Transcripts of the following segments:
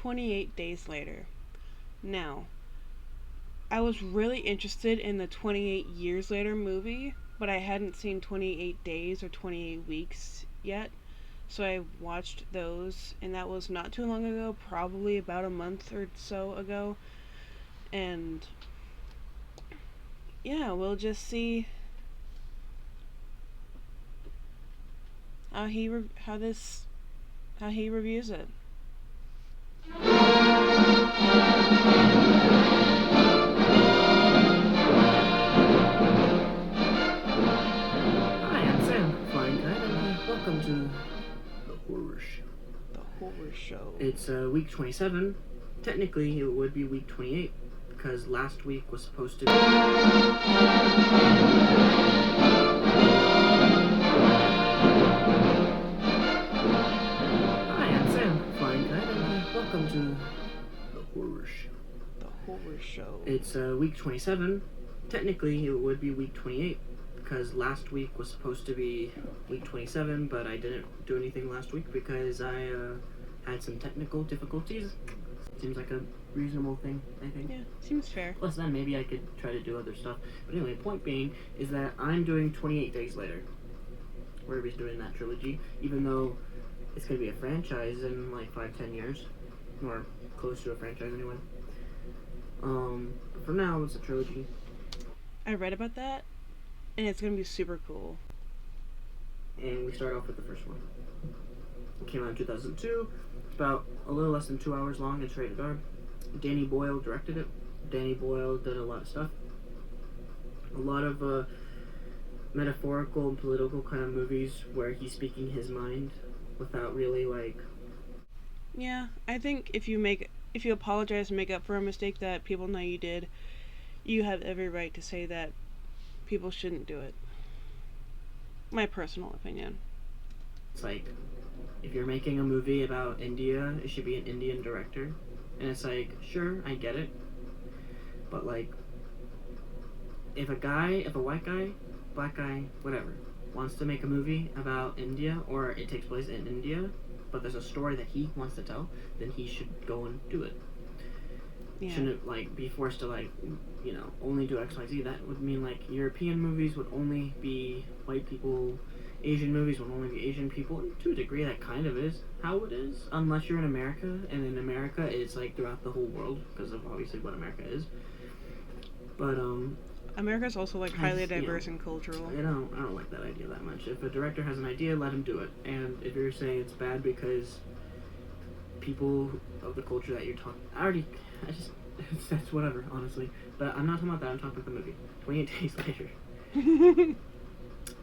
28 Days Later. Now, I was really interested in the 28 Years Later movie, but I hadn't seen 28 Days or 28 Weeks yet. So I watched those, and that was not too long ago, probably about a month or so ago. And yeah, we'll just see how he reviews it. Hi, I'm Sam, Flying Guide, and welcome to the Horror Show. The Horror Show. It's week 27. Technically, it would be week 28 because last week was supposed to be. Hi, I'm Sam, Flying Guide, and welcome to the Horror Show. The Horror Show. It's week 27. Technically, it would be week 28 because last week was supposed to be week 27, but I didn't do anything last week because I had some technical difficulties. Seems like a reasonable thing, I think. Yeah, seems fair. Plus, then maybe I could try to do other stuff. But anyway, point being is that I'm doing 28 Days Later, where he's doing that trilogy, even though it's going to be a franchise in like 5-10 years, or close to a franchise anyway. For now, it's a trilogy. I read about that, and it's gonna be super cool. And we start off with the first one. It came out in 2002. It's about a little less than 2 hours long. It's rated R. Danny Boyle directed it. Danny Boyle did a lot of stuff. A lot of metaphorical and political kind of movies where he's speaking his mind without really like. Yeah, I think if you apologize and make up for a mistake that people know you did, you have every right to say that people shouldn't do it. My personal opinion. It's like, if you're making a movie about India, it should be an Indian director. And it's like, sure, I get it. But like, if a white guy, black guy, whatever, wants to make a movie about India, or it takes place in India, but there's a story that he wants to tell, then he should go and do it. Yeah. Shouldn't like be forced to like, only do XYZ. That would mean like European movies would only be white people, Asian movies would only be Asian people. And to a degree, that kind of is how it is, unless you're in America, and in America it's like throughout the whole world because of obviously what America is. But America's also like highly diverse and cultural. I don't like that idea that much. If a director has an idea, let him do it. And if you're saying it's bad because people of the culture that you're talking, that's whatever, honestly. But I'm not talking about that. I'm talking about the movie. 28 Days Later.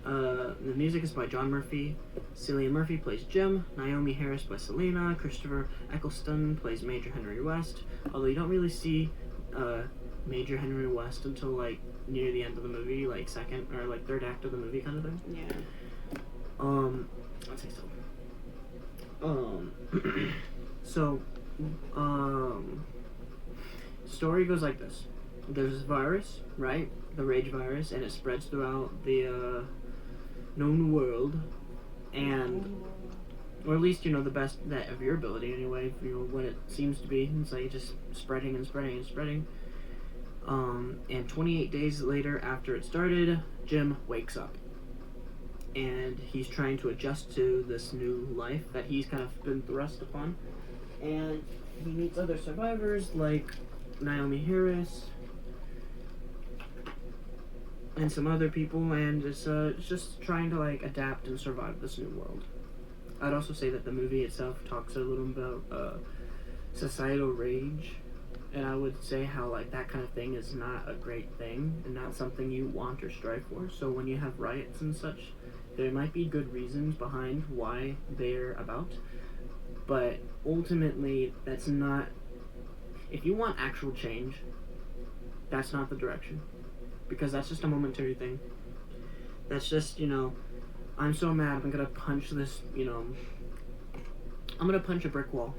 The music is by John Murphy. Cillian Murphy plays Jim. Naomi Harris plays Selena. Christopher Eccleston plays Major Henry West. Although you don't really see Major Henry West until like near the end of the movie, like second or like third act of the movie kind of thing. Yeah. Let's see so. Story goes like this. There's this virus, right? The rage virus, and it spreads throughout the known world, and or at least the best that of your ability anyway. What it seems to be. It's like just spreading and spreading and spreading. And 28 days later, after it started, Jim wakes up, and he's trying to adjust to this new life that he's kind of been thrust upon, and he meets other survivors like Naomi Harris and some other people, and it's just trying to like adapt and survive this new world. I'd also say that the movie itself talks a little about societal rage, and I would say how like that kind of thing is not a great thing and not something you want or strive for. So when you have riots and such, there might be good reasons behind why they're about, but ultimately that's not. If you want actual change, that's not the direction. Because that's just a momentary thing. That's just, I'm so mad, I'm gonna punch this, I'm gonna punch a brick wall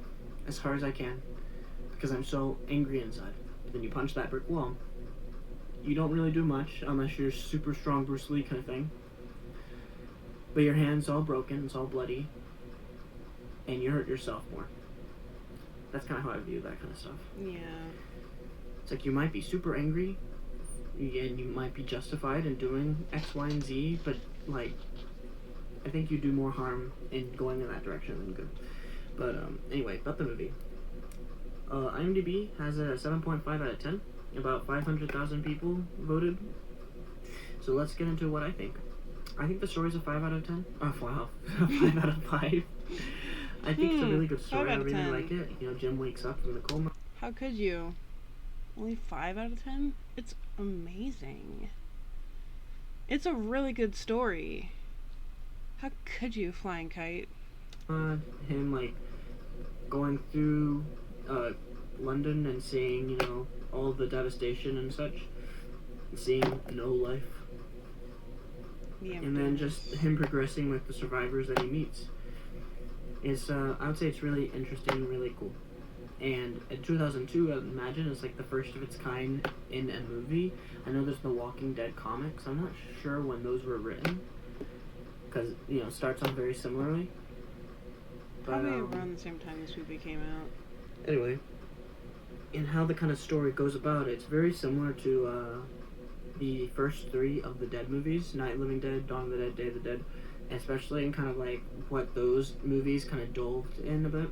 as hard as I can. Because I'm so angry inside. Then you punch that brick wall. You don't really do much, unless you're super strong Bruce Lee kind of thing. But your hand's all broken, it's all bloody. And you hurt yourself more. That's kind of how I view that kind of stuff. Yeah. It's like you might be super angry, and you might be justified in doing X, Y, and Z, but like, I think you do more harm in going in that direction than good. But anyway, about the movie. IMDb has a 7.5 out of 10. About 500,000 people voted. So let's get into what I think. I think the story's a 5 out of 10. Oh, wow. 5 out of 5. I think it's a really good story. I really 10. like it. You know, Jim wakes up from the coma. How could you? Only 5 out of 10? It's amazing. It's a really good story. How could you, Flying Kite? Him, like, going through London and seeing, you know, all the devastation and such. And seeing no life. And then just him progressing with the survivors that he meets. It's, I would say it's really interesting and really cool. And in 2002, I would imagine it's like the first of its kind in a movie. I know there's the Walking Dead comics. I'm not sure when those were written. Because, you know, it starts on very similarly. Probably around the same time this movie came out. Anyway, and how the kind of story goes about it, it's very similar to the first 3 of the Dead movies. Night of the Living Dead, Dawn of the Dead, Day of the Dead. Especially in kind of like what those movies kind of delved in a bit.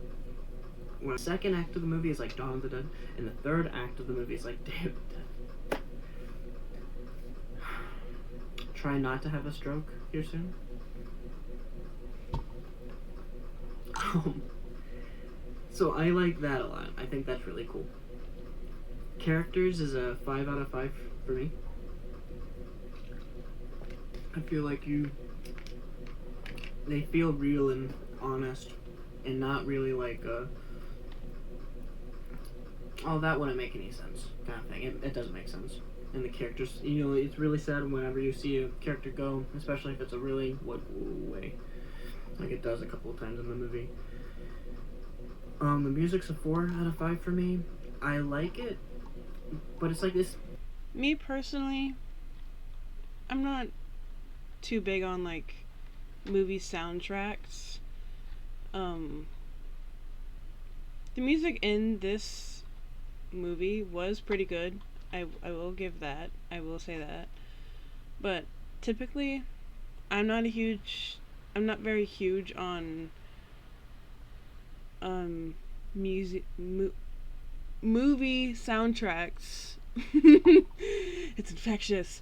When the second act of the movie is like Dawn of the Dead, and the third act of the movie is like Day of the Dead. Try not to have a stroke here soon. So I like that a lot. I think that's really cool. Characters is a 5 out of 5 for me. I feel like they feel real and honest, and not really like oh, that wouldn't make any sense kind of thing. It doesn't make sense. And the characters, you know, it's really sad whenever you see a character go, especially if it's a really way, like it does a couple of times in the movie. The music's a 4 out of 5 for me. I like it, but it's like this. Me personally, I'm not too big on like movie soundtracks. The music in this movie was pretty good. I will give that. I will say that. But typically, I'm not very huge on movie soundtracks. It's infectious.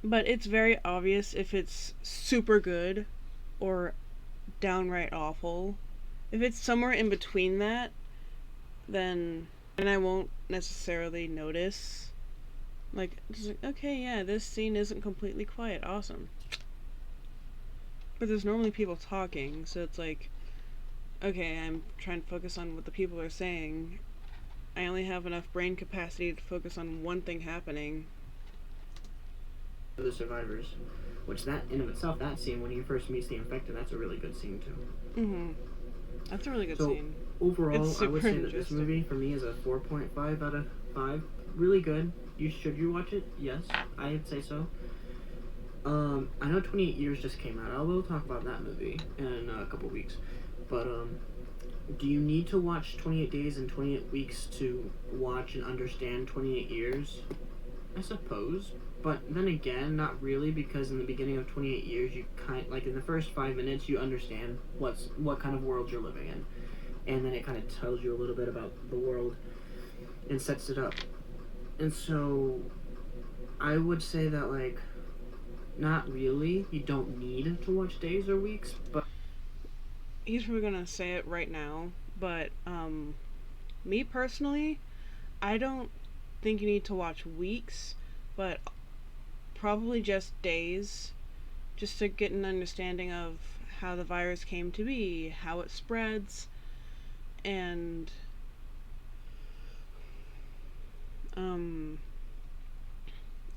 But it's very obvious if it's super good or downright awful. If it's somewhere in between that, then I won't necessarily notice. Like, just like, okay, yeah, this scene isn't completely quiet. Awesome. But there's normally people talking, so it's like, okay, I'm trying to focus on what the people are saying. I only have enough brain capacity to focus on one thing happening. The survivors, which that in of itself, that scene when he first meets the infected, that's a really good scene too. Mm-hmm. That's a really good scene. Overall, I would say that this movie for me is a 4.5 out of 5. Really good. Should you watch it? Yes, I'd say so. I know 28 Years just came out. I will talk about that movie in a couple weeks. But do you need to watch 28 Days and 28 Weeks to watch and understand 28 Years? I suppose. But then again, not really, because in the beginning of 28 Years, you in the first 5 minutes, you understand what kind of world you're living in. And then it kind of tells you a little bit about the world and sets it up. And so, I would say that, like, not really. You don't need to watch Days or Weeks, but... He's probably gonna say it right now, but, me personally, I don't think you need to watch Weeks, but probably just Days, just to get an understanding of how the virus came to be, how it spreads, and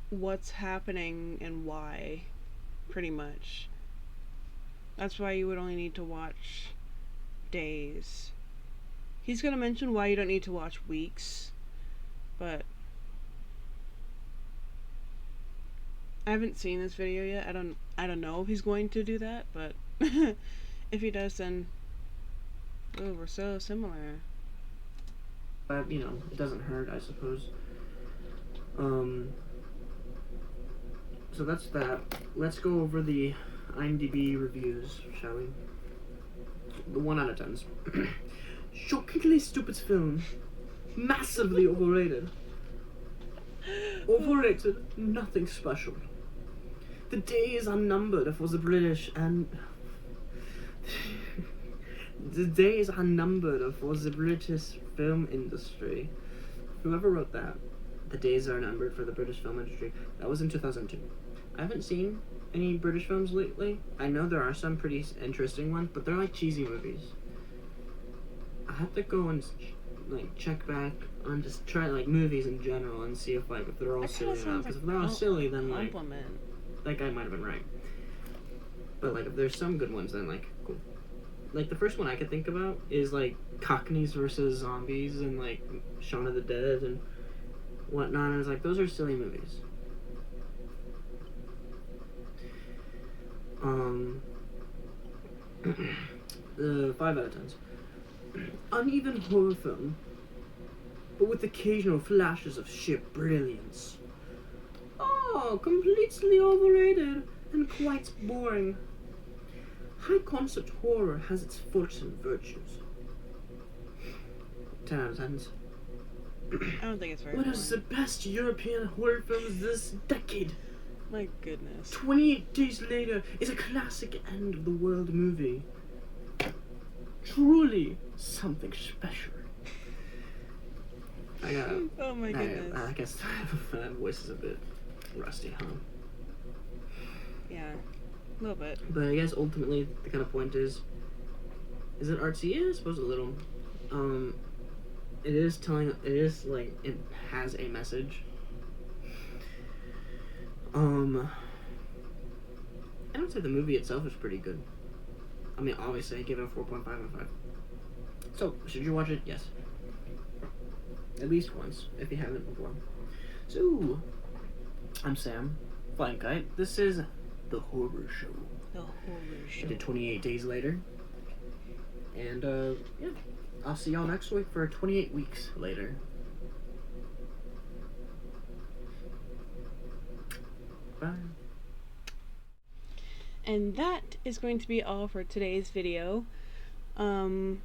what's happening and why, pretty much. That's why you would only need to watch Days. He's gonna mention why you don't need to watch Weeks, but I haven't seen this video yet. I don't know if he's going to do that, but if he does, then Oh, we're so similar. But, you know, it doesn't hurt, I suppose. So that's that. Let's go over the IMDb reviews, shall we? The 1 out of 10s. Shockingly stupid film. Massively overrated. Overrated, nothing special. The days are numbered for the British and... the days are numbered for the British film industry. Whoever wrote that, the days are numbered for the British film industry, that was in 2002. I haven't seen any British films lately. I know there are some pretty interesting ones, but they're like cheesy movies. I have to go and like check back on just try like movies in general and see if like if they're all That silly kinda or not. sounds Because like if they're all silly, then like compliment. that guy might have been right. But like if there's some good ones, then like cool. Like the first one I could think about is like Cockneys versus Zombies and like Shaun of the Dead and whatnot. And I was like, those are silly movies. 5 out of 10s. Uneven horror film, but with occasional flashes of sheer brilliance. Oh, completely overrated and quite boring. High concept horror has its faults and virtues. 10 out of 10s. I don't think it's very One of the best European horror films this decade. My goodness. 28 Days Later is a classic end of the world movie. Truly something special. Oh my goodness. I guess my voice is a bit rusty, huh? Yeah, a little bit. But I guess ultimately the kind of point is it artsy? Yeah, I suppose a little. It is like, it has a message. I would say the movie itself is pretty good. I mean, obviously I give it a 4.5 out of 5. So, should you watch it? Yes. At least once, if you haven't before. So, I'm Sam, Flying Kite. This is The Horror Show. The Horror Show. I did 28 Days Later. And, yeah. I'll see y'all next week for 28 weeks later. Bye. And that is going to be all for today's video. You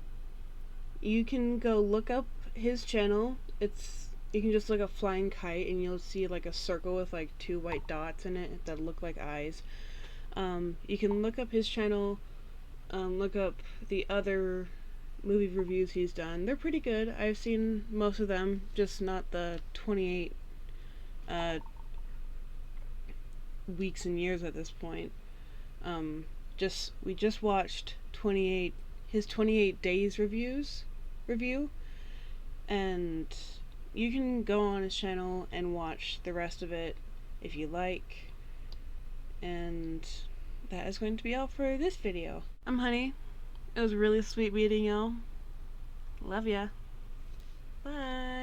can go look up his channel. You can just look up Flying Kite and you'll see like a circle with like 2 white dots in it that look like eyes. You can look up his channel, look up the other movie reviews he's done. They're pretty good. I've seen most of them, just not the 28 weeks and years at this point. We just watched his 28 days review, and you can go on his channel and watch the rest of it if you like. And that is going to be all for this video. I'm Honey. It was really sweet meeting y'all. Love ya. Bye.